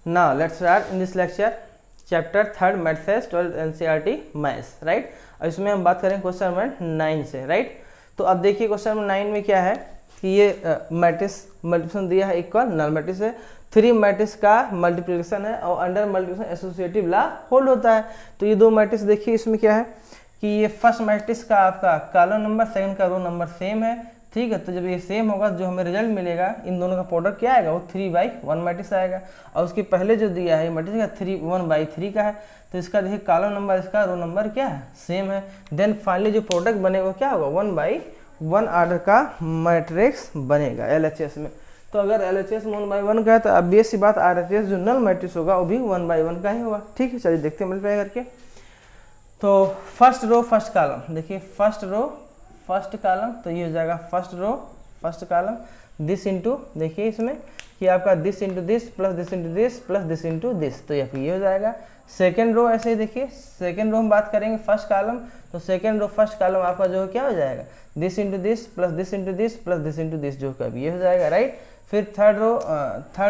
Now let's start in this lecture chapter 3rd maths 12th NCERT maths, right. और इसमें हम बात करेंगे क्वेश्चन नंबर 9 से, राइट। तो अब देखिए क्वेश्चन नंबर 9 में क्या है कि ये मैट्रिक्स मल्टीप्लिकेशन दिया है, इक्वल नल मैट्रिक्स है, 3 मैट्रिक्स का मल्टीप्लिकेशन है और अंडर मल्टीप्लिकेशन एसोसिएटिव ला होल्ड होता है। तो ये 2 मैट्रिक्स देखिए, इसमें क्या है कि ये फर्स्ट मैट्रिक्स का आपका कॉलम नंबर, सेकंड का रो नंबर सेम है, ठीक है। तो जब ये सेम होगा जो हमें रिजल्ट मिलेगा इन दोनों का प्रोडक्ट क्या आएगा, वो 3/1 मैट्रिक्स आएगा। और उसके पहले जो दिया है मैट्रिक्स का 1/3 का है, तो इसका देखिए कॉलम नंबर, इसका रो नंबर क्या है, सेम है। देन फाइनली जो प्रोडक्ट बनेगा क्या होगा, 1/1 ऑर्डर का मैट्रिक्स बनेगा LHS में। तो अगर LHS में 1/1 का है तो ऑब्वियस सी बात RHS जो नल मैट्रिक्स होगा वो भी 1/1 का ही होगा, ठीक है। चलिए देखते हैं मल्टीप्लाई करके। तो फर्स्ट रो फर्स्ट कॉलम, देखिए फर्स्ट रो फर्स्ट कॉलम, तो ये हो जाएगा first row first column, this into, देखिए इसमें कि आपका this into this plus this into this plus this into this, तो ये हो जाएगा। सेकेंड रो ऐसे ही देखिए, सेकेंड रो हम बात करेंगे फर्स्ट कॉलम, तो सेकेंड रो फर्स्ट कॉलम आपका जो क्या हो जाएगा, this into this plus this into this plus this into this, जो का ये हो जाएगा, राइट। फिर थर्ड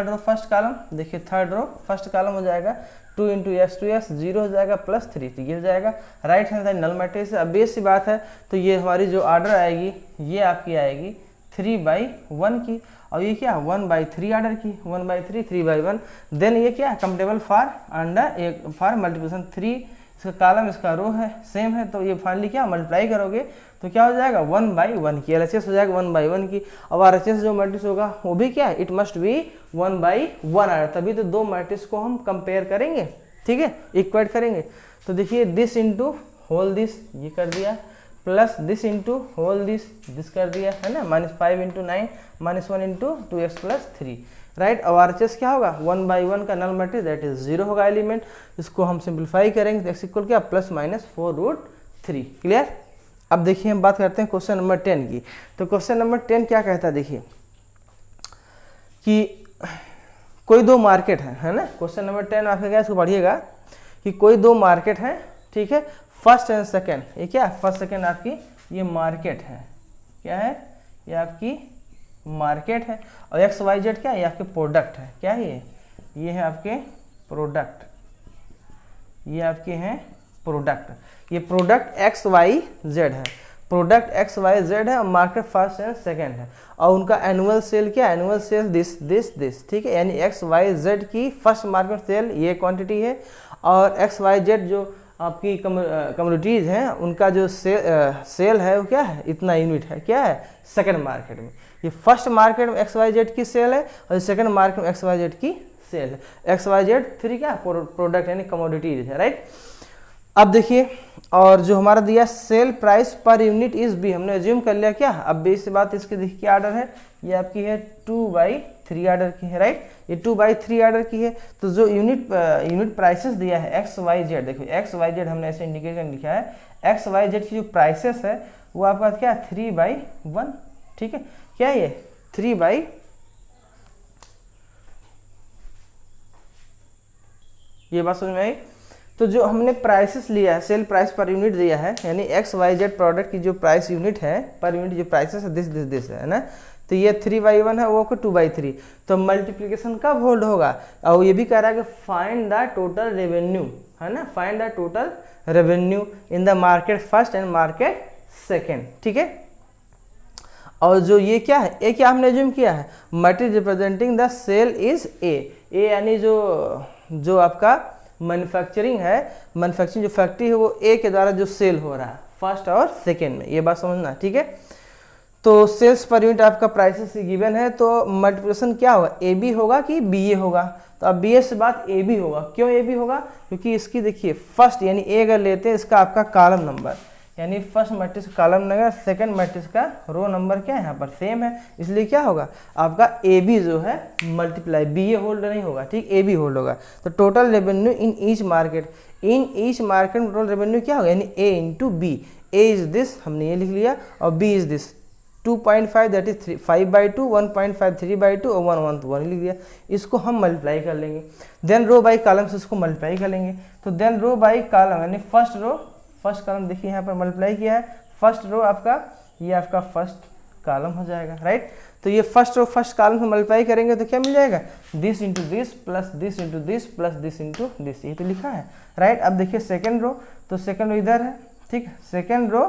रो फर्स्ट कॉलम, देखिए थर्ड रो फर्स्ट कॉलम हो जाएगा 2 इंटू एक्स 2x 0 हो जाएगा प्लस 3, तो ये हो जाएगा right hand side null matrix. अब बेस सी बात है, तो ये हमारी जो ऑर्डर आएगी ये आपकी आएगी 3/1 की, और ये क्या 1/3 ऑर्डर की, 1/3 3/1। देन ये क्या कम्फर्टेबल फॉर अंडर एक फॉर मल्टीप्लिकेशन 3, इसका कॉलम इसका रो है सेम है, तो ये फाइनली क्या मल्टीप्लाई करोगे तो क्या हो जाएगा 1/1 की, LHS हो जाएगा 1/1 की। अब RHS जो मैट्रिक्स होगा वो भी क्या, इट मस्ट बी 1/1 आया, तभी तो 2 मैट्रिक्स को हम कंपेयर करेंगे, ठीक है, इक्वेट करेंगे। तो देखिए दिस इंटू होल दिस ये कर दिया, plus this into whole this कर दिया, है ना, -5 into 9 -1 into 2x plus 3, right. अब RHS क्या होगा 1/1 का नल मैट्रिक्स दैट इज 0 होगा एलिमेंट, इसको हम सिंप्लीफाई करेंगे तो x इक्वल क्या +-4√3, क्लियर। अब देखिए हम बात करते हैं क्वेश्चन नंबर 10 की। तो क्वेश्चन नंबर 10 क्या कहता है, देखिए कि कोई 2 मार्केट है ना। क्वेश्चन नंबर 10 आपका क्या, इसको पढ़िएगा कि कोई 2 मार्केट है, ठीक है, फर्स्ट एंड सेकेंड, ये क्या फर्स्ट सेकेंड आपकी ये मार्केट है, क्या है ये आपकी मार्केट है, और XYZ क्या है ये आपके प्रोडक्ट है, क्या है ये है आपके प्रोडक्ट, ये आपके हैं प्रोडक्ट, ये प्रोडक्ट XYZ है, प्रोडक्ट XYZ है, और मार्केट फर्स्ट एंड सेकेंड है, और उनका एनुअल सेल क्या है, एनुअल सेल दिस, ठीक है। यानी XYZ की फर्स्ट मार्केट सेल ये क्वांटिटी है, और XYZ जो आपकी कम्युनिटीज़ हैं उनका जो सेल है वो क्या है, इतना यूनिट है, क्या है सेकेंड मार्केट में। ये फर्स्ट मार्केट में XYZ की सेल है और सेकेंड मार्केट में XYZ की सेल है। XYZ 3 क्या प्रोडक्ट यानी कमोडिटीज है, राइट। अब देखिए, और जो हमारा दिया sale price per unit is B, हमने एज्यूम कर लिया क्या, अब बेस बात इसकी देखिए क्या ऑर्डर है, ये आपकी है 2/3 ऑर्डर की है, राइट। ये 2/3 ऑर्डर की है, तो जो यूनिट प्राइसेस दिया है XYZ, देखो XYZ हमने ऐसे इंडिकेशन लिखा है, XYZ की जो प्राइसेस है वो आपका क्या 3/1, ठीक है, क्या ये 3/, ये बात समझ में आई। तो जो हमने प्राइसेस लिया है, सेल प्राइस पर यूनिट दिया है, यानी XYZ प्रोडक्ट की जो प्राइस यूनिट है पर यूनिट जो प्राइसेस है दिस है ना, तो ये 3/1 है, वो को 2/3, तो मल्टीप्लिकेशन कब होल्ड होगा, और ये भी कह रहा है कि फाइंड द टोटल रेवेन्यू, है ना, find the total revenue in the market first and market second, ठीक है। और जो ये क्या है, ए क्या हमने एज्यूम किया है, matrix representing the sale is A यानी जो आपका मैन्युफैक्चरिंग है, मैन्युफैक्चरिंग जो फैक्ट्री है वो ए के द्वारा जो सेल हो रहा है फर्स्ट और सेकेंड में, ये बात समझना, ठीक है। तो सेल्स पर यूनिट आपका प्राइसेस गिवन है, तो मल्टीप्लिकेशन क्या होगा, ए बी होगा कि बी ए होगा, तो अब बी ए से बात ए बी होगा, क्यों ए बी होगा, क्योंकि इसकी देखिए फर्स्ट यानी ए अगर लेते हैं इसका आपका कॉलम नंबर, यानी first matrix column number, second matrix का रो नंबर क्या है यहाँ पर सेम है, इसलिए क्या होगा आपका ए बी जो है मल्टीप्लाई, बी ए होल्ड नहीं होगा, ठीक, ए बी होल्ड होगा। तो total revenue in each market total revenue क्या होगा, यानी A into B, A is this हमने ये लिख लिया, और B is this 2.5 that is 5/2, 1.5 3/2 और 1 तो 1 लिख दिया, इसको हम मल्टीप्लाई कर लेंगे। देन रो बाई कॉलम से इसको मल्टीप्लाई कर लेंगे, तो देन रो बाई कॉलम यानी फर्स्ट कॉलम देखिए यहाँ पर मल्टीप्लाई किया है, फर्स्ट रो आपका ये आपका फर्स्ट कॉलम हो जाएगा, राइट। तो ये फर्स्ट रो फर्स्ट कॉलम से मल्टीप्लाई करेंगे तो क्या मिल जाएगा, this into this plus this into this plus this into this, ये तो लिखा है राइट। अब देखिए सेकेंड रो, तो सेकेंड रो इधर है, ठीक है, सेकेंड रो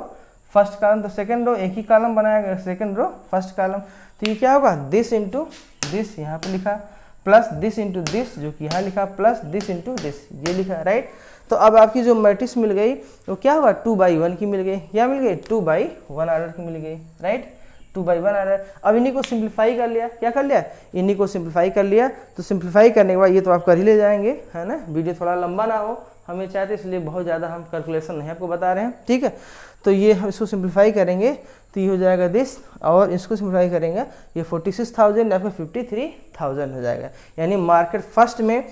फर्स्ट कॉलम, तो सेकेंड रो एक ही कॉलम बनाया गया, सेकेंड रो फर्स्ट कॉलम, तो ये क्या होगा, दिस इंटू दिस यहाँ पे लिखा प्लस दिस इंटू दिस जो कि यहाँ लिखा प्लस दिस इंटू दिस ये लिखा राइट। तो अब आपकी जो मैट्रिक्स मिल गई वो क्या हुआ, 2/1 की मिल गई, क्या मिल गई, 2/1 ऑर्डर की मिल गई राइट, 2/1 ऑर्डर। अब इन्हीं को सिंप्लीफाई कर लिया, क्या कर लिया, इन्हीं को सिंप्लीफाई कर लिया। तो सिंप्लीफाई करने के बाद ये तो आप कर ही ले जाएंगे है ना, वीडियो थोड़ा लंबा ना हो हमें चाहते, इसलिए बहुत ज़्यादा हम कैलकुलेशन नहीं आपको बता रहे हैं, ठीक है। तो ये हम इसको सिंप्लीफाई करेंगे तो ये हो जाएगा दिस, और इसको सिंप्लीफाई करेंगे ये 46,000 या फिर 53,000 हो जाएगा, यानी मार्केट फर्स्ट में।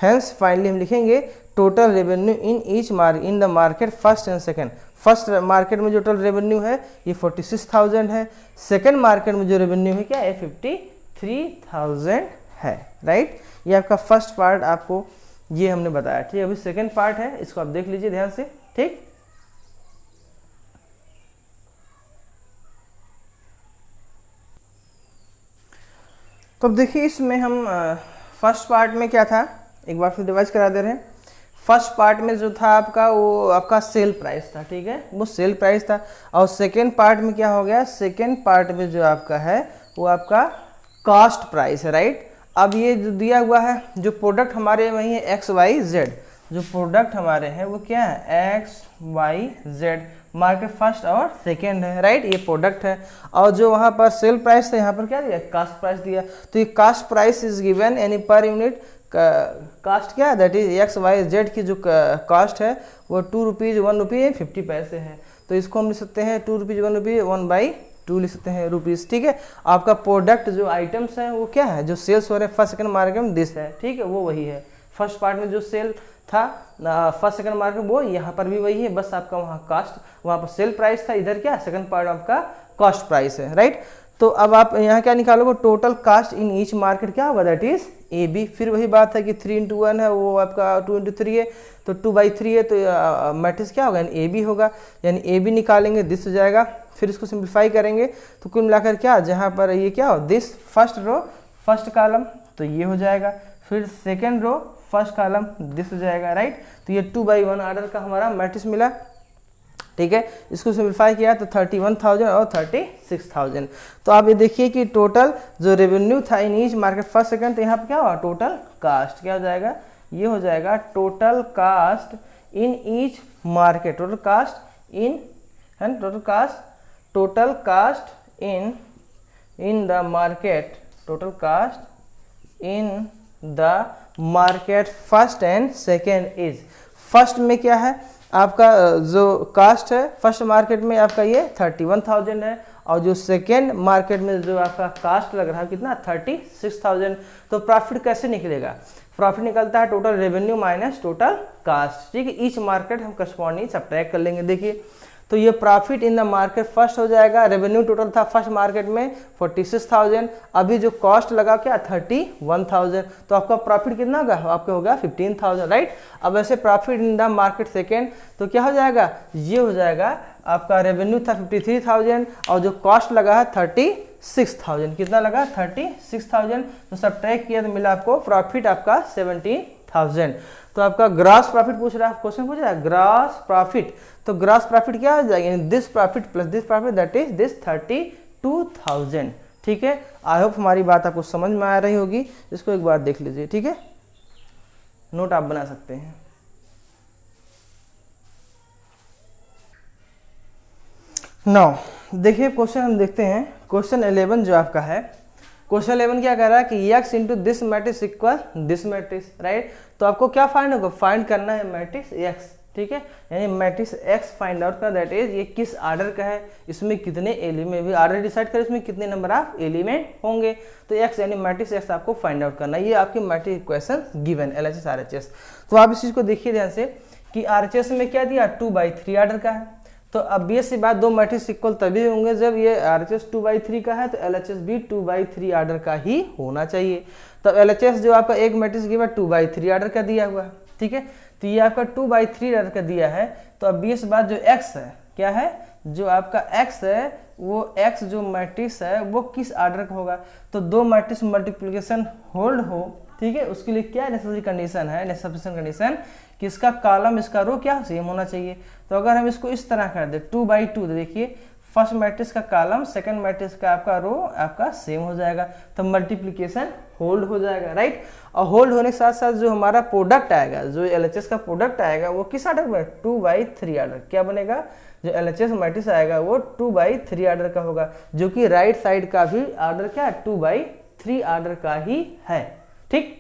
हेंस फाइनली हम लिखेंगे total revenue in each in the market first and second. First market में जो टोटल रेवेन्यू है ये 46,000 है, सेकंड मार्केट में जो रेवेन्यू है क्या है, 53,000 है राइट। ये आपका फर्स्ट पार्ट आपको ये हमने बताया, ठीक है। अभी सेकंड पार्ट है, इसको आप देख लीजिए ध्यान से, ठीक। तो अब देखिए इसमें हम फर्स्ट पार्ट में क्या था, एक बार फिर रिवाइज करा दे रहे हैं। फर्स्ट पार्ट में जो था आपका वो आपका सेल प्राइस था, ठीक है, वो सेल प्राइस था। और सेकेंड पार्ट में क्या हो गया, सेकेंड पार्ट में जो आपका है वो आपका कॉस्ट प्राइस है राइट। अब ये जो दिया हुआ है, जो प्रोडक्ट हमारे वही है XYZ, जो प्रोडक्ट हमारे हैं वो क्या है XYZ, मार्केट फर्स्ट और सेकेंड है राइट, ये प्रोडक्ट है। और जो वहाँ पर सेल प्राइस था यहाँ पर क्या दिया, कास्ट प्राइस दिया। तो ये कास्ट प्राइस इज गिवन यानी पर यूनिट कास्ट क्या है, दैट इज XYZ की जो कास्ट है वो 2 रुपीज़ 1 रुपये 50 पैसे है। तो इसको हम लिख सकते हैं 2 रुपीज़ 1 रुपये 1/2 लिख सकते हैं रुपीज़, ठीक है। आपका प्रोडक्ट जो आइटम्स हैं वो क्या है, जो सेल्स हो रहे हैं फर्स्ट सेकंड मार्केट में दिस है, ठीक है, वो वही है। फर्स्ट पार्ट में जो सेल था फर्स्ट सेकंड मार्केट वो यहाँ पर भी वही है, बस आपका वहाँ कास्ट, वहाँ पर सेल प्राइस था, इधर क्या सेकंड पार्ट आपका कॉस्ट प्राइस है राइट। तो अब आप यहाँ क्या निकालोगे, total cost in each market क्या होगा, दैट इज AB। फिर वही बात है कि 3 × 1 है, वो आपका 2 × 3 है, तो 2/3 है, तो मैट्रिक्स क्या होगा, यानी AB होगा, यानी AB निकालेंगे दिस हो जाएगा। फिर इसको सिंप्लीफाई करेंगे तो कुल मिलाकर क्या, जहाँ पर ये क्या हो, this first row first column तो ये हो जाएगा, फिर second row first column this हो जाएगा राइट। तो ये 2/1 ऑर्डर का हमारा मैट्रिक्स मिला, ठीक है। इसको सिंप्लीफाई किया तो 31,000 और 36,000। तो आप ये देखिए कि टोटल जो रेवेन्यू था इन ईच मार्केट फर्स्ट सेकंड, तो यहाँ पर क्या हुआ, टोटल कास्ट क्या हो जाएगा, ये हो जाएगा total cost in each market, total cost in है, total cost in the market, total cost in the market first and second is. First में क्या है आपका जो कास्ट है फर्स्ट मार्केट में आपका ये 31,000 है, और जो सेकेंड मार्केट में जो आपका कास्ट लग रहा है कितना 36,000। तो प्रॉफिट कैसे निकलेगा, प्रॉफिट निकलता है total revenue minus total cast, ठीक है। ईच मार्केट हम करस्पॉन्डिंग सब्ट्रैक्ट कर लेंगे। देखिए तो ये profit in the market first हो जाएगा, रेवेन्यू टोटल था फर्स्ट मार्केट में 46,000, अभी जो कॉस्ट लगा क्या 31,000, तो आपका प्रॉफिट कितना होगा, आपका होगा 15,000 राइट। अब ऐसे profit in the market second तो क्या हो जाएगा, ये हो जाएगा आपका रेवेन्यू था 53,000 और जो कॉस्ट लगा है 36,000, कितना लगा 36,000, तो सब्ट्रैक्ट किया तो मिला आपको प्रॉफिट आपका 17,000। तो आपका ग्रॉस प्रॉफिट पूछ रहा है, क्वेश्चन पूछ रहा है ग्रॉस प्रॉफिट, तो ग्रॉस प्रॉफिट क्या हो जाएगा, this profit plus this profit that is this 32,000, ठीक है। आई होप हमारी बात आपको समझ में आ रही होगी, इसको एक बार देख लीजिए, ठीक है, नोट आप बना सकते हैं। नाउ देखिए क्वेश्चन हम देखते हैं, क्वेश्चन 11 जो आपका है, क्वेश्चन 11 क्या कह रहा है कि x into this matrix equal this matrix right. तो आपको क्या फाइंड होगा, फाइंड करना है मैट्रिक्स x, ठीक है, यानी मैट्रिक्स x फाइंड आउट का, दैट इज ये किस आर्डर का है, इसमें कितने एलिमेंट, भी आर्डर डिसाइड करें इसमें कितने नंबर ऑफ एलिमेंट होंगे। तो x यानी मैट्रिक्स x आपको फाइंड आउट करना है, ये आपकी matrix equation given LHS RHS। तो आप इस चीज को देखिए ध्यान से कि RHS में क्या दिया 2/3 आर्डर का है, तो ऑब्वियस सी बात दो मैट्रिक्स इक्वल तभी होंगे जब ये RHS 2/3 का है, तो LHS भी 2/3 आर्डर का ही होना चाहिए। तब LHS जो आपका एक मैट्रिक्स गिवन 2/3 आर्डर का दिया हुआ है, ठीक है, तो ये आपका 2/3 आर्डर का दिया है, तो ऑब्वियस बात जो x है क्या है, जो आपका x है वो x जो मैट्रिक्स है वो किस ऑर्डर का होगा। तो दो मैट्रिक्स मल्टीप्लिकेशन होल्ड हो, ठीक है, उसके लिए क्या नेसेसरी कंडीशन है, नेसेसरी कंडीशन कि इसका कॉलम इसका रो क्या सेम होना चाहिए। तो अगर हम इसको इस तरह कर दे 2/2, तो देखिए फर्स्ट मैट्रिक्स का कॉलम सेकंड मैट्रिक्स का आपका रो आपका सेम हो जाएगा, तो मल्टीप्लिकेशन होल्ड हो जाएगा, राइट। और होल्ड होने के साथ साथ जो हमारा प्रोडक्ट आएगा, जो LHS का प्रोडक्ट आएगा वो किस ऑर्डर में, 2/3 ऑर्डर। क्या बनेगा, जो LHS मैट्रिक्स आएगा वो 2/3 ऑर्डर का होगा, जो कि राइट साइड का भी ऑर्डर क्या 2/3 ऑर्डर का ही है, ठीक।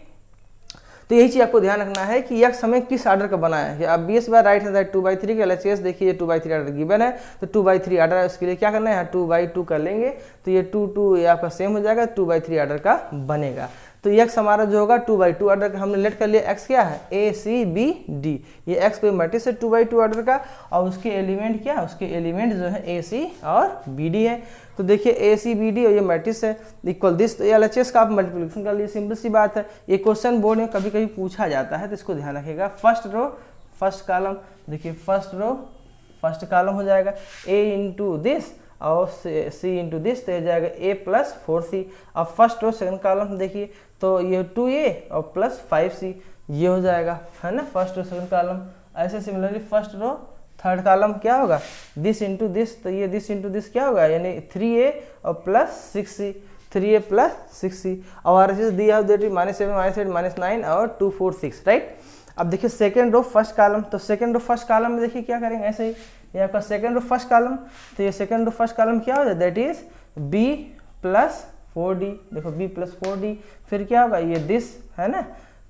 तो यही चीज आपको ध्यान रखना है कि यह हमें किस ऑर्डर का बनाया है। अब BS बार राइट हैंड साइड 2/3 के LHS देखिए 2/3 ऑर्डर गिवन है, तो 2/3 ऑर्डर है, उसके लिए क्या करना है 2/2 कर लेंगे, तो ये 2 ये आपका सेम हो जाएगा, 2/3 ऑर्डर का बनेगा। तो x हमारा जो होगा 2/2 ऑर्डर का हमने लेट कर लिया, x क्या है ACBD, ये x कोई मैट्रिक्स है 2/2 ऑर्डर का, और उसके एलिमेंट क्या है, उसके एलिमेंट जो है AC और BD है। तो देखिए ACBD और ये मैट्रिक्स है इक्वल दिस, तो ये LHS का आप मल्टीप्लिकेशन कर लिए, सिंपल सी बात है। ये क्वेश्चन बोर्ड में कभी कभी पूछा जाता है, तो इसको ध्यान रखिएगा। फर्स्ट रो फर्स्ट कॉलम, देखिए फर्स्ट रो फर्स्ट कॉलम हो जाएगा A इंटू दिस और C इंटू दिस, तो हो जाएगा A प्लस 4C। अब फर्स्ट रो सेकंड कॉलम देखिए, तो ये 2A और प्लस 5C ये हो जाएगा, है ना, फर्स्ट रो सेकंड कॉलम। ऐसे similarly first row third column क्या होगा, दिस इंटू दिस, तो ये दिस इंटू दिस क्या होगा, यानी 3A और plus 6C, 3A plus 6C। और RHS दिया हो देट -7 -8 -9 और 2 4 6, राइट। अब देखिए सेकेंड रो फर्स्ट कॉलम, तो सेकेंड रो फर्स्ट कॉलम में देखिए क्या करेंगे, ऐसे ही ये आपका सेकेंड रो फर्स्ट कॉलम, तो ये सेकेंड रो फर्स्ट कॉलम क्या हो जाए, that is B plus 4D, देखो B प्लस 4D, फिर क्या होगा ये दिस, है ना,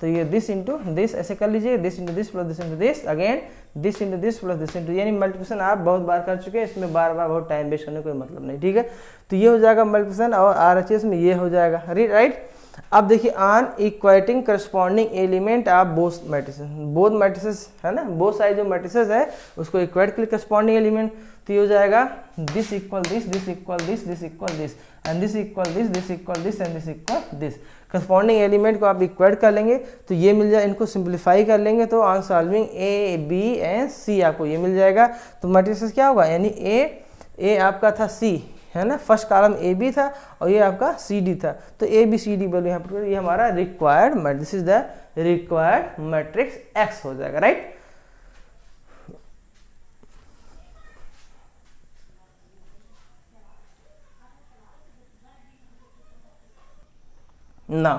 तो ये दिस इंटू दिस, ऐसे कर लीजिए, this into this plus this into this, again this into this plus this into, यानी मल्टीप्लिकेशन आप बहुत बार कर चुके हैं, इसमें बार बार बहुत टाइम वेस्ट करने का कोई मतलब नहीं, ठीक है। तो ये हो जाएगा मल्टीप्लिकेशन, और RHS में ये हो जाएगा, राइट। अब देखिए ऑन इक्वेटिंग करस्पॉन्डिंग एलिमेंट आप बोथ मैट्रिसेस है ना, बोथ साइड जो मैट्रिसेस है उसको इक्वेट के लिए करस्पॉन्डिंग एलिमेंट, तो ये हो जाएगा this equal this, this equal this, this equal this and this equal this, this equal this and this equal this. Corresponding element को आप इक्वेट कर लेंगे तो ये मिल जाए, इनको सिंप्लीफाई कर लेंगे तो on solving A B and C आपको ये मिल जाएगा। तो मैट्रिसेस क्या होगा, यानी A आपका था C, है ना, फर्स्ट कॉलम AB था और ये आपका CD था, तो ABCD बोलो यहाँ पर, ये हमारा required matrix, this is the required matrix X हो जाएगा, राइट। ना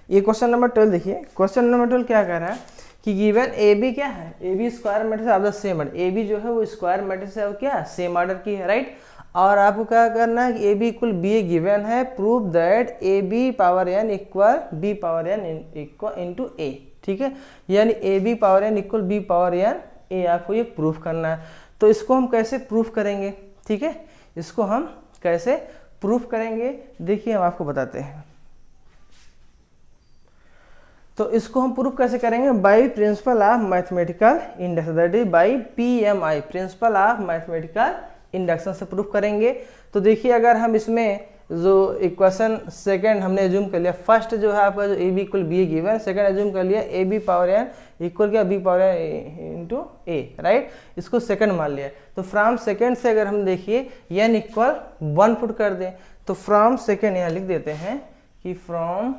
ये क्वेश्चन नंबर 12 देखिए, क्वेश्चन नंबर 12 क्या कह रहा है कि गिवन AB क्या है, AB square matrix of the same order, AB जो है वो स्क्वायर मैट्रिक्स है, वो क्या है सेम ऑर्डर की है, राइट। और आपको क्या करना है कि AB इक्वल BA गिवन है, prove that AB power n equal B power n equal into A, ठीक है, यानी AB power n equal B power n A आपको ये प्रूफ करना है। तो इसको हम कैसे प्रूफ करेंगे, ठीक है, इसको हम कैसे प्रूफ करेंगे देखिए हम आपको बताते हैं। तो इसको हम प्रूफ कैसे करेंगे, by principle of mathematical induction, that is by PMI, principal of mathematical induction से प्रूफ करेंगे। तो देखिए अगर हम इसमें जो इक्वेशन सेकंड हमने एज्यूम कर लिया, फर्स्ट जो है आपका जो AB equal BA given, second assume कर लिया AB पावर n इक्वल क्या B power n into A, right, इसको सेकंड मान लिया। तो फ्रॉम सेकंड से अगर हम देखिए n इक्वल 1 पुट कर दें, तो फ्रॉम सेकंड यहाँ लिख देते हैं कि फ्रॉम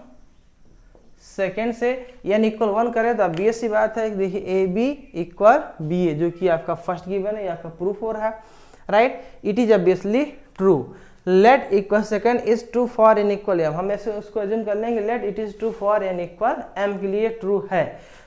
सेकेंड से n इक्वल 1 करें तो अब BS सी बात है, देखिए AB इक्वल BA जो कि आपका फर्स्ट गिवन है, ये आपका प्रूफ हो रहा है, right. It is obviously true, let equal second is true for n equal m, हम ऐसे उसको एज्यूम कर लेंगे, let it is true for n equal m के लिए ट्रू है।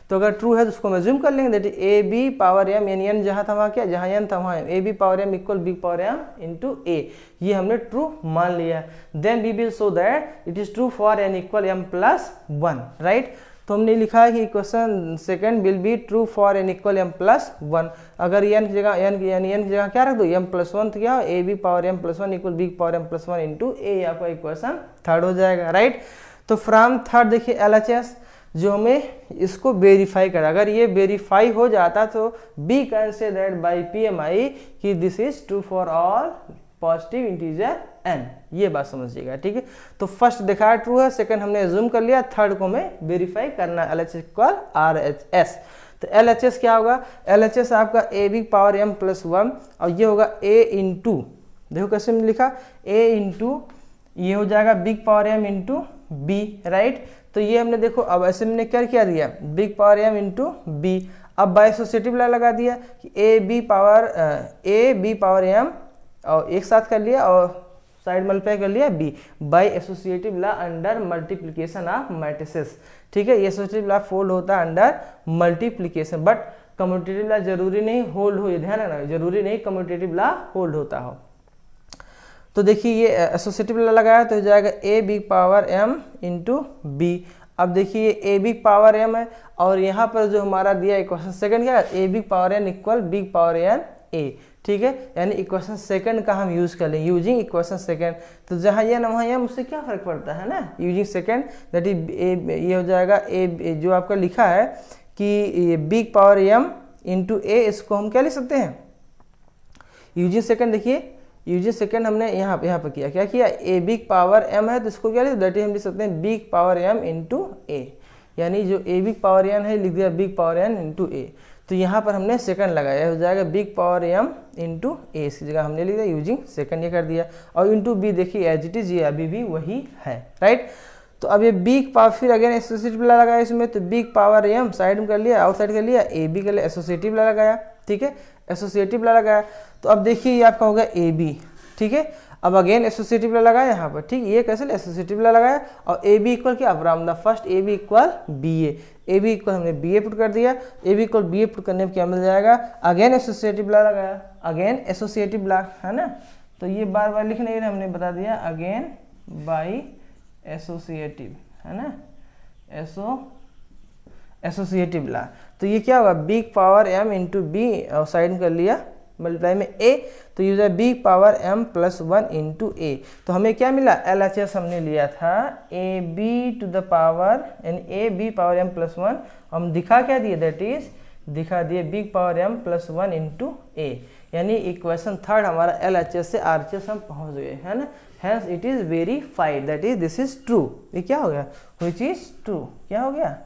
तो अगर ट्रू है तो उसको हम एज्यूम कर लेंगे, दैट AB पावर m, यानी n जहाँ था वहाँ क्या, जहाँ n था वहाँ AB power m equal B power m into A, ये हमने ट्रू मान लिया। Then we will show that it is true for n equal m plus 1, right. तो हमने लिखा है कि equation second will be true for n equal m plus 1, अगर n की जगह n की जगह क्या रख दो m प्लस 1, तो क्या हो AB power m plus 1 equal B power m plus 1 into A, आपका इक्वेशन थर्ड हो जाएगा, राइट। तो फ्रॉम थर्ड देखिए LHS जो हमें इसको वेरीफाई करा, अगर ये वेरीफाई हो जाता तो we can say that by PMI कि this is true for all positive integer n, ये बात समझिएगा, ठीक है। तो फर्स्ट देखा ट्रू है, सेकंड हमने एज्यूम कर लिया, थर्ड को हमें वेरीफाई करना है, LHS इक्वल RHS। तो LHS क्या होगा, LHS आपका AB पावर m प्लस 1 और ये होगा A इंटू देखो कैसे हमने लिखा, a इंटू ये हो जाएगा big power m into B, right. तो ये हमने देखो अब ऐसे मैंने क्या किया दिया, big power m into B. अब बाय एसोसिएटिव लॉ लगा दिया कि a b पावर m और एक साथ कर लिया और साइड मल्टीप्लाई कर लिया b by associative law under multiplication of matrices. ठीक है, ये एसोसिएटिव लॉ फोल्ड होता है under multiplication, but commutative law जरूरी नहीं होल्ड हो, ये ध्यान रखना, जरूरी नहीं कम्यूटेटिव लॉ होल्ड होता हो। तो देखिए ये एसोसिएटिव लॉ लगाया तो हो जाएगा a big power m into B. अब देखिए a बिग पावर m है और यहाँ पर जो हमारा दिया इक्वेशन सेकंड क्या है, a big power n equal big power n a। ठीक है, यानी इक्वेशन सेकंड का हम यूज कर लें, यूजिंग इक्वेशन सेकंड। तो जहाँ ये ना वहाँ यह उससे क्या फर्क पड़ता है ना, यूजिंग सेकंड दैट इज ये हो जाएगा a जो आपका लिखा है कि big power m into a, इसको हम क्या लिख सकते हैं यूजिंग सेकंड। देखिए यूजिंग सेकंड हमने यहाँ पर किया, क्या किया, a बिग पावर m है तो इसको क्या लिख, दैट इज हम लिख सकते हैं big power m into a, यानी जो a बिग पावर n है लिख दिया big power n into a। तो यहाँ पर हमने सेकंड लगाया, हो जाएगा big power m into a, इसकी जगह हमने लिख दिया यूजिंग सेकंड ये कर दिया। और इंटू b देखिए एज इट इज ये अभी भी वही है, राइट। तो अब ये बिग पावर फिर अगेन एसोसिएटिव लॉ लगाया इसमें, तो बिग पावर m साइड में कर लिया, आउटसाइड कर लिया, a b कर लिया, एसोसिएटिव लॉ लगाया। ठीक है, एसोसिएटिव लॉ लगाया तो अब देखिए ये आपका होगा ए बी। ठीक है, अब अगेन एसोसिएटिव लॉ लगाया यहाँ पर, ठीक, ये कैसे एसोसिएटिव लॉ लगाया और ए बी इक्वल क्या, from the first A B equal B A B equal हमने बी ए पुट कर दिया, A B equal B A put करने पर क्या मिल जाएगा, अगेन एसोसिएटिव लॉ लगाया, अगेन एसोसिएटिव लॉ, है ना। तो ये बार बार लिख नहीं रहे, हमने बता दिया अगेन बाई एसोसिएटिव, है ना, एसोसिएटिव लॉ। तो ये क्या होगा, big power m into B और साइड में कर लिया मल्टीप्लाई में a, तो ये हो जाए big power m plus 1 into a। तो हमें क्या मिला, LHS हमने लिया था A B to the power यानी A B power m plus 1, हम दिखा क्या दिए, दैट इज दिखा दिए big power m plus 1 into a, यानी इक्वेशन थर्ड हमारा LHS से RHS हम पहुंच गए, है ना। Hence it is verified, that is this is true. ये क्या हो गया, व्हिच इज ट्रू, क्या हो गया,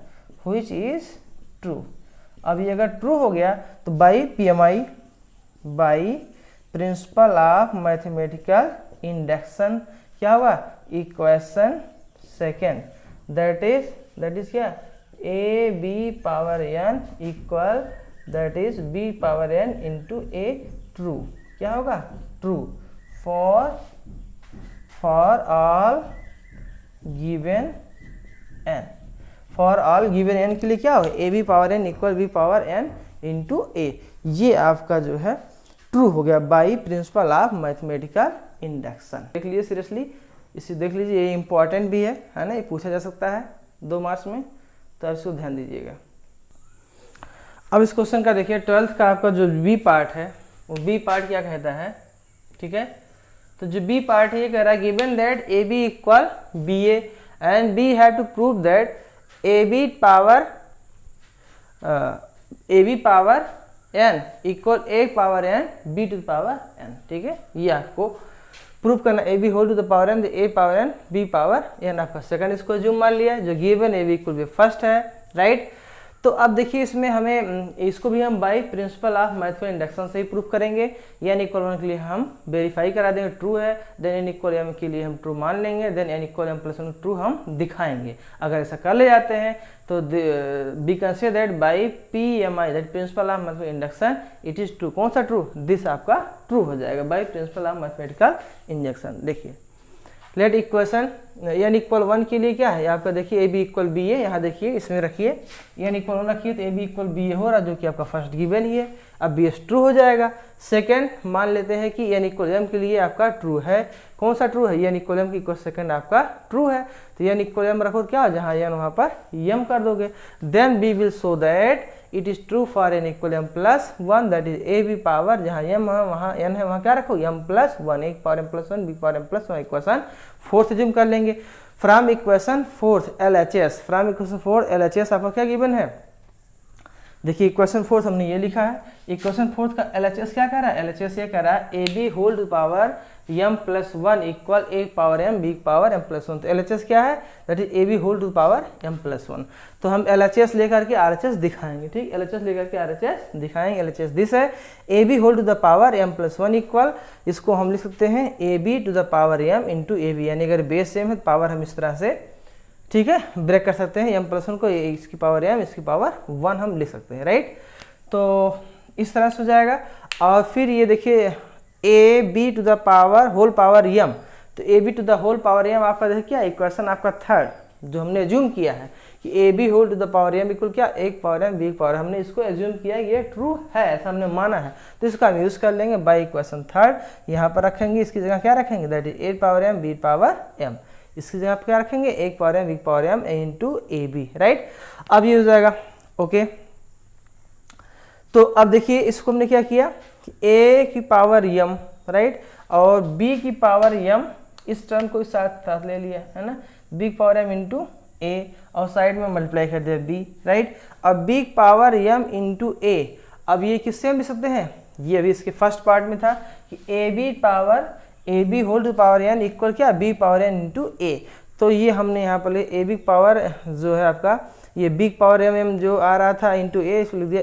व्हिच इज ट्रू। अब ये अगर ट्रू हो गया तो by PMI, by principle of mathematical induction क्या होगा, इक्वेशन सेकेंड, दैट इज क्या, A B power n equal that is B power n into a, true. क्या होगा, true for all given n, for all given n के लिए क्या होगा, A B power n equal B power n into a। ये आपका जो है ट्रू हो गया by principle of mathematical induction. देख लीजिए सीरियसली, इसे देख लीजिए, ये इंपॉर्टेंट भी है ना, ये पूछा जा सकता है 2 मार्क्स में, तो आप इसको ध्यान दीजिएगा। अब इस क्वेश्चन का देखिए 12th का आपका जो बी पार्ट है, वो बी पार्ट क्या कहता है, ठीक है। तो जो बी पार्ट है ये कह रहा है given that A B equal B A and we have to prove that A B power n equal A power n B to the power n। ठीक है, ये आपको प्रूव करना, A B whole to the power n, A power n B power n आपका second इसको assume मान लिया, जो given A B equal B first है, राइट। तो अब देखिए इसमें हमें इसको भी हम by principle of mathematical induction से ही प्रूफ करेंगे। n इक्वल 1 के लिए हम वेरीफाई करा देंगे ट्रू है, देन n इक्वल m के लिए हम ट्रू मान लेंगे, then n equal m plus 1 true हम दिखाएंगे। अगर ऐसा कर ले जाते हैं तो we consider that by PMI that principle of mathematical induction it is true. कौन सा ट्रू, दिस आपका ट्रू हो जाएगा by principle of mathematical induction. देखिए लेट इक्वेशन n इक्वल 1 के लिए क्या है आपका, देखिए A B equal B A, यहाँ देखिए इसमें रखिए n इक्वल 1 रखिए तो ए बी इक्वल बी ए हो रहा, जो कि आपका फर्स्ट गिवन ही है। अब बी एस ट्रू हो जाएगा। सेकंड मान लेते हैं कि n इक्वल m के लिए आपका ट्रू है। कौन सा ट्रू है, n इक्वल m की इक्वल सेकंड आपका ट्रू है, तो n इक्वल m रखो क्या, जहाँ n वहाँ पर m कर दोगे। Then we will show that it is true for n equal m plus 1 that is A B power, जहाँ m है वहाँ n है, वहाँ क्या रखो m प्लस 1, एक power m plus 1 B power m plus 1, equation fourth assume कर लेंगे। From equation fourth LHS, from equation fourth LHS आपका क्या गिवन है, देखिए इक्वेशन फोर्थ हमने ये लिखा है। इक्वेशन फोर्थ का LHS क्या कह रहा है, LHS ये कह रहा है A B whole to power m plus 1 equal a power m b power m plus 1। तो LHS क्या है, that is ab whole to power m plus 1। तो हम LHS लेकर के RHS दिखाएंगे, ठीक, LHS लेकर के RHS दिखाएंगे। LHS दिस है ab whole to the power m plus 1 equal, इसको हम लिख सकते हैं ab to the power m into ab, यानी अगर बेस सेम है तो पावर हम इस तरह से, ठीक है, ब्रेक कर सकते हैं। m प्लस 1 को इसकी पावर m इसकी पावर 1 हम लिख सकते हैं, राइट। तो इस तरह से हो जाएगा। और फिर ये देखिए A B to the power whole power m, तो A B to the whole power m आपका देखिए क्या इक्वेशन आपका थर्ड जो हमने एज्यूम किया है कि A B whole to the power m equal क्या एक पावर m बी पावर, हमने इसको एज्यूम किया ये ट्रू है, ऐसा हमने माना है। तो इसका हम यूज़ कर लेंगे बाई इक्वेशन थर्ड, यहाँ पर रखेंगे, इसकी जगह क्या रखेंगे, that is A power m B power m, इसकी जगह पर क्या रखेंगे एक power m B power m into A B, right. अब ये हो जाएगा, ओके। तो अब देखिए इसको हमने क्या किया कि a की पावर m, राइट, और b की पावर m, इस टर्म को इस साथ ले लिया है ना, b की पावर m इंटू a, और साइड में मल्टीप्लाई कर दिया b, राइट। अब b की पावर m इंटू a, अब ये किससे हम लिख सकते हैं, ये अभी इसके फर्स्ट पार्ट में था कि ab power ab whole to power n equal क्या b power n into a। तो ये हमने यहाँ पर ab की पावर जो है आपका ये b की पावर m जो आ रहा था इंटू a, इसको लिख दिया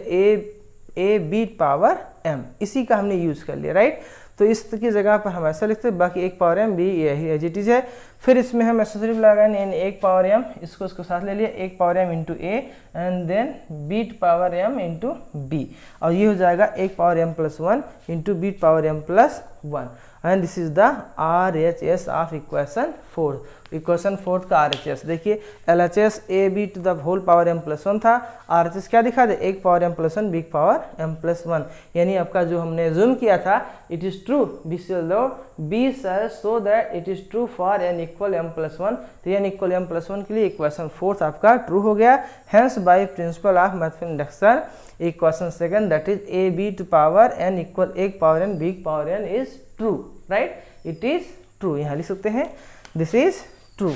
ए बी पावर m, इसी का हमने यूज़ कर लिया, राइट। तो इसकी जगह पर हम ऐसा लिखते हैं, बाकी एक पावर m भी यही एज इट इज है। फिर इसमें हम एसोसिएटिव लगाएंगे, यानी एक पावर m, इसको साथ ले लिया एक power m into A and then B power m into B, और ये हो जाएगा एक power m plus 1 into B power m plus 1, and this is the RHS of equation 4। Equation 4 का RHS देखिए, LHS A B to the whole power m plus 1 था, RHS क्या दिखा दे एक power m plus 1 B power m plus 1, यानी आपका जो हमने जूम किया था it is true, we so that it is true for n equal m plus 1। तो n इक्वल m प्लस 1 के लिए इक्वेशन 4 आपका ट्रू हो गया। Hence by principle of mathematical induction equation second that is A B to power n equal एक power n B power n is true, right, it is true. यहाँ लिख सकते हैं this is true,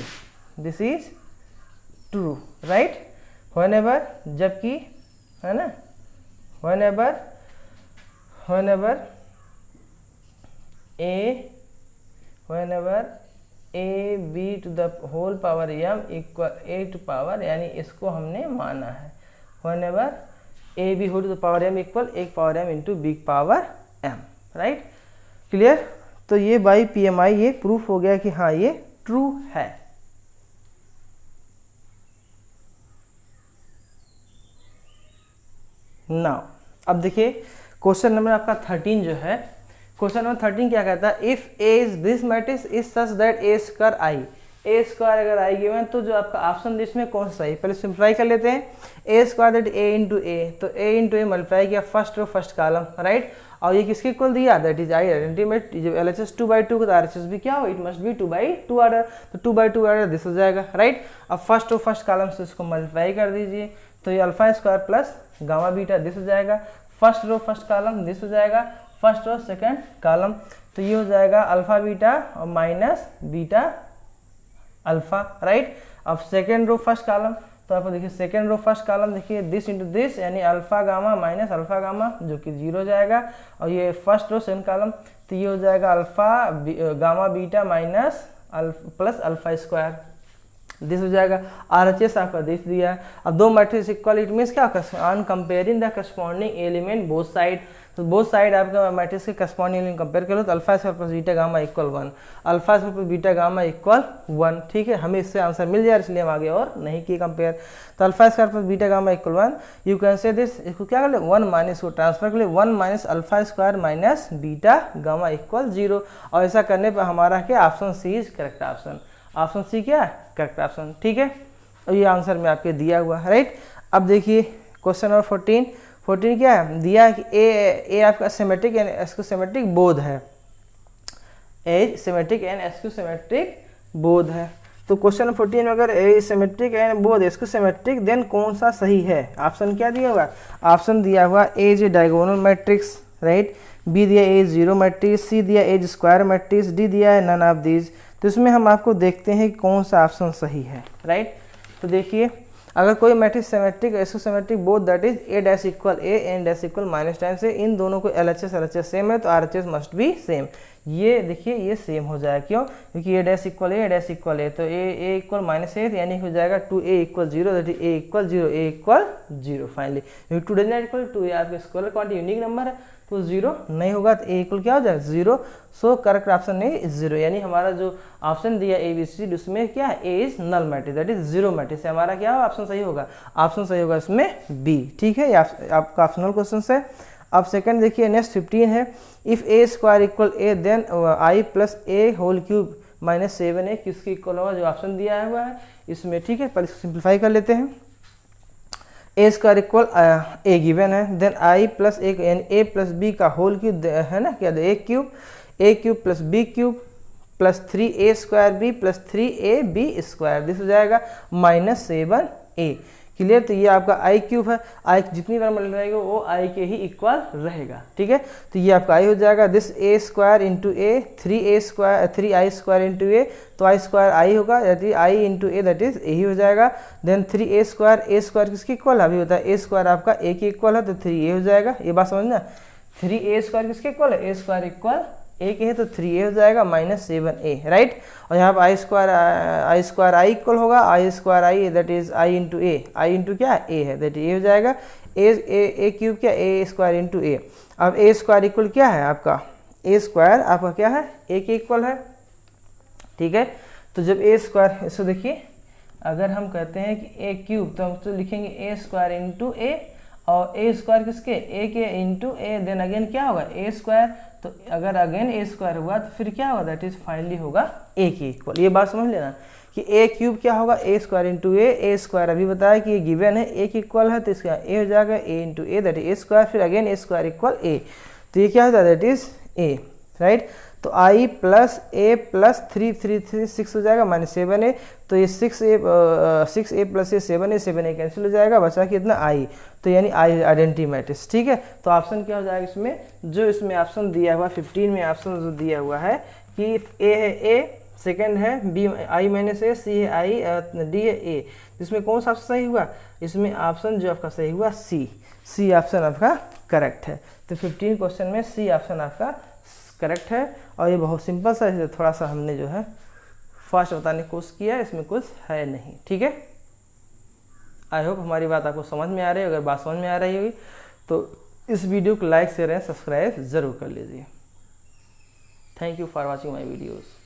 this is true, right. Whenever, जबकि, है ना, whenever A B to the whole power m equal A to power, यानी इसको हमने माना है whenever A B whole to the power m equal एक power m into B power m, right, clear. तो ये बाई PMI ये proof हो गया कि हाँ ये ट्रू है। नाउ अब देखिए क्वेश्चन नंबर आपका 13 जो है, क्वेश्चन नंबर 13 क्या कहता है, if A is this matrix is such that A square I, A square अगर आई गिवन तो जो आपका ऑप्शन इसमें कौन सा है, पहले सिंप्लाई कर लेते हैं। A square that A into A, तो ए इंटू ए मल्टीप्लाई किया first row first column, right, और ये किसके इक्वल दिया, दैट इज आई अल्टीमेट, जब LHS 2/2 का RHS भी क्या हो, इट मस्ट बी 2/2 ऑर्डर, तो 2/2 ऑर्डर दिस हो जाएगा, राइट। अब फर्स्ट रो फर्स्ट कॉलम से इसको मल्टीप्लाई कर दीजिए, तो ये alpha square plus gamma beta this हो जाएगा, first row first column this हो जाएगा, फर्स्ट रो सेकंड कॉलम, तो ये हो जाएगा अल्फा बीटा और माइनस बीटा अल्फा, राइट। अब सेकेंड रो फर्स्ट कॉलम, तो आपको देखिए सेकेंड रो फर्स्ट कॉलम देखिए दिस इंटू दिस, यानी alpha gamma minus alpha gamma जो कि 0 हो जाएगा, और ये फर्स्ट रो सेकंड कॉलम, तो ये हो जाएगा alpha gamma beta minus plus alpha square this हो जाएगा। RHS आपका दिस दिया है। अब दो मैट्रिक्स इक्वल, इट मीन्स क्या, on comparing the corresponding element both side, तो बोथ साइड आपका मैट्रिक्स के करस्पॉन्डिंग एलिमेंट कंपेयर करो, तो alpha square plus beta gamma equal 1, alpha square plus beta gamma equal 1, ठीक है, हमें इससे आंसर मिल जाए, इसलिए हम आगे और नहीं किए कंपेयर। तो alpha square plus beta gamma equal 1, you can say this, इसको क्या कर ले 1 माइनस को ट्रांसफर कर ले 1 minus alpha square minus beta gamma equal 0, और ऐसा करने पर हमारा क्या option C is correct option, option C क्या है करेक्ट ऑप्शन, ठीक है। और ये आंसर में आपके दिया हुआ है, राइट। अब देखिए क्वेश्चन नंबर 14 क्या है, दिया है कि ए आपका सिमेट्रिक एंड एस्क्यू सिमेट्रिक बोध है, ए सिमेट्रिक एंड एस्क्यू सिमेट्रिक बोध है। तो क्वेश्चन नंबर 14 में अगर ए सिमेट्रिक एंड बोध एस्क्यू सिमेट्रिक, देन कौन सा सही है, ऑप्शन क्या दिया हुआ, ऑप्शन दिया हुआ A is diagonal matrix, right, B दिया ए जीरो मैट्रिक्स, सी दिया ए स्क्वायर मैट्रिक्स, डी दिया है नन ऑफ दीज। तो इसमें हम आपको देखते हैं कि कौन सा ऑप्शन सही है, राइट। तो देखिए अगर कोई मैट्रिक्स सिमेट्रिक आइसोसिमेट्रिक both that is A dash equal A and dash equal minus time से इन दोनों को LHS सेम है तो RHS मस्ट बी सेम। ये देखिए ये सेम हो जाएगा, क्यों? क्योंकि ए डैश इक्वल ए तो ए इक्वल माइनस ए यानी हो जाएगा 2a equal 0 that is A equal 0 finally. 2 does not equal 2 आपके स्केलर क्वांटिटी यूनिक नंबर है तो 0 नहीं होगा तो ए इक्वल क्या हो जाएगा 0। सो करेक्ट ऑप्शन नहीं 0, यानी हमारा जो ऑप्शन दिया ABC उसमें क्या है A is null matrix that is 0 matrix. हमारा क्या ऑप्शन सही होगा? ऑप्शन सही होगा इसमें बी। ठीक है, आपका ऑप्शनल क्वेश्चन है। अब सेकंड देखिए नेक्स्ट 15 है, if A square equal A then I plus A whole cube minus 7a किसके इक्वल होगा? जो ऑप्शन दिया हुआ है इसमें। ठीक है, पर इसको सिंप्लीफाई कर लेते हैं। A square equal A given है, then I plus A plus B का होल क्यूब है ना, क्या A cube plus B cube plus 3a square B plus 3ab square, this हो जाएगा माइनस 7a। क्लियर? तो ये आपका आई क्यूब है, आई जितनी बार मल्टीप्लाई रहेगा वो आई के ही इक्वल रहेगा। ठीक है, तो ये आपका आई हो जाएगा this A square into A 3i square into A, तो आई स्क्वायर आई होगा that is I into A that is यही हो जाएगा। देन 3a स्क्वायर किसके इक्वल है? अभी होता है ए स्क्वायर आपका ए के इक्वल है तो 3a हो जाएगा। ये बात समझना, 3a स्क्वायर किसके इक्वल है? ए स्क्वायर इक्वल ए के है तो 3a हो जाएगा माइनस 7a, राइट। और यहाँ पर आई स्क्वायर आई इक्वल होगा I square I that is I into A, I into क्या ए है दैट ए हो जाएगा ए क्यूब क्या ए स्क्वायर इंटू ए। अब ए स्क्वायर इक्वल क्या है आपका? ए स्क्वायर आपका क्या है? ए के इक्वल है। ठीक है, तो जब ए स्क्वायर, इसको देखिए अगर हम कहते हैं कि ए क्यूब तो हम तो लिखेंगे ए स्क्वायर इंटू ए, और ए स्क्वायर किसके? ए के इंटू ए, देन अगेन क्या होगा? ए स्क्वायर, तो अगर अगेन ए स्क्वायर हुआ तो फिर क्या होगा? दैट इज फाइनली होगा ए के इक्वल। ये बात समझ लेना कि ए क्यूब क्या होगा? ए स्क्वायर इंटू ए स्क्वायर अभी बताया कि ये गिवन है ए के इक्वल है तो इसका ए हो जाएगा A into A that is A square, फिर again A square equal A, तो ये क्या होता है? That is A, right. तो आई प्लस ए प्लस 3 6 हो जाएगा माइनस 7a, तो ये 6a प्लस 7a कैंसिल हो जाएगा, बचा कि इतना आई, तो यानी आई आइडेंटिटी मैट्रिक्स। ठीक है, तो ऑप्शन क्या हो जाएगा इसमें? जो इसमें ऑप्शन दिया हुआ 15 में ऑप्शन जो दिया हुआ है कि ए है ए, सेकंड है बी आई माइनस ए, सी है आई, डी है ए, इसमें कौन सा ऑप्शन सही हुआ? इसमें ऑप्शन जो आपका सही हुआ सी ऑप्शन आपका करेक्ट है। तो 15 क्वेश्चन में सी ऑप्शन आपका करेक्ट है। और ये बहुत सिंपल सा है, थोड़ा सा हमने जो है फास्ट बताने की कोशिश किया है, इसमें कुछ है नहीं। ठीक है, आई होप हमारी बात आपको समझ में आ रही है। अगर बात समझ में आ रही होगी तो इस वीडियो को लाइक शेयर एंड सब्सक्राइब जरूर कर लीजिए। Thank you for watching my videos.